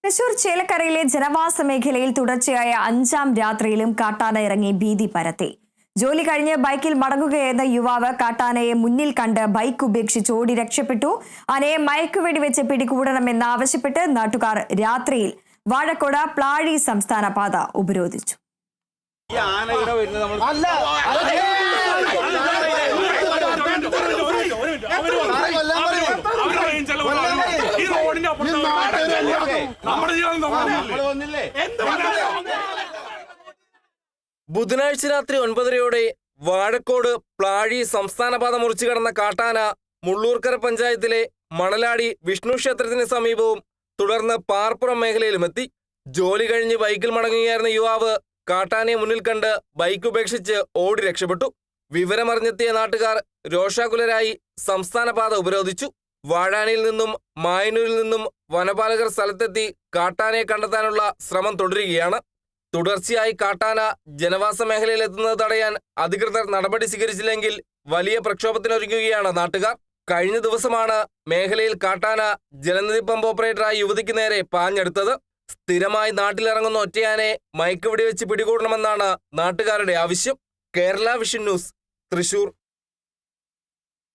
തൃശൂർ ചേലക്കരയിലെ ജനവാസ മേഖലയിൽ തുടർച്ചയായ 5-ാം രാത്രിയിലും കാട്ടാന ഇറങ്ങി ഭീതി പരത്തി. ജോലി കഴിഞ്ഞ് ബൈക്കിൽ മടങ്ങുകയായിരുന്ന യുവാവ് കാട്ടാനയെ മുന്നിൽ കണ്ട് ബൈക്ക് ഉപേക്ഷിച്ച് ഓടി രക്ഷപ്പെട്ടു. ആനയെ മയക്കുവെടിവെച്ച് പിടികൂടണമെന്നാവശ്യപ്പെട്ട് നാട്ടുകാർ രാത്രിയിൽ വാഴക്കോട് പ്ലാഴി സംസ്ഥാന പാത ഉപരോധിച്ചു. ബുധനാഴ്ച രാത്രി 9:30-യോടെ വാഴക്കോട് പ്ലാഴി സംസ്ഥാനപാത മുറിച്ചു കടന്ന കാട്ടാന മുള്ളൂർക്കര പഞ്ചായത്തിലെ മണലാടി വിഷ്ണു ക്ഷേത്രത്തിന് സമീപവും തുടർന്ന് പാർപ്പുറം മേഖലയിലുമെത്തി. ജോലി കഴിഞ്ഞ് ബൈക്കിൽ മടങ്ങുകയായിരുന്ന യുവാവ് കാട്ടാനയെ മുന്നിൽ കണ്ട് ബൈക്ക് ഉപേക്ഷിച്ച് ഓടി രക്ഷപ്പെട്ടു. വിവരമറിഞ്ഞെത്തിയ നാട്ടുകാർ രോഷാകുലരായി സംസ്ഥാനപാത ഉപരോധിച്ചു. വാഴാനിയിൽ നിന്നും മായന്നൂരിൽ നിന്നും വനപാലകർ സ്ഥലത്തെത്തി കാട്ടാനയെ കണ്ടെത്താനുള്ള ശ്രമം തുടരുകയാണ്. തുടർച്ചയായി കാട്ടാന ജനവാസ മേഖലയിൽ എത്തുന്നത് തടയാൻ അധികൃതർ നടപടി സ്വീകരിച്ചില്ലെങ്കിൽ വലിയ പ്രക്ഷോഭത്തിനൊരുങ്ങുകയാണ് നാട്ടുകാർ. കഴിഞ്ഞ ദിവസമാണ് മേഖലയിൽ കാട്ടാന ജലനിധി പമ്പ് ഓപ്പറേറ്ററായ യുവതിക്ക് നേരെ പാഞ്ഞെടുത്തത്. സ്ഥിരമായി നാട്ടിലിറങ്ങുന്ന ഒറ്റയാനെ മയക്കുവെടി വെച്ച് പിടികൂടണമെന്നാണ് നാട്ടുകാരുടെ ആവശ്യം. Kerala vision news, Thrissur.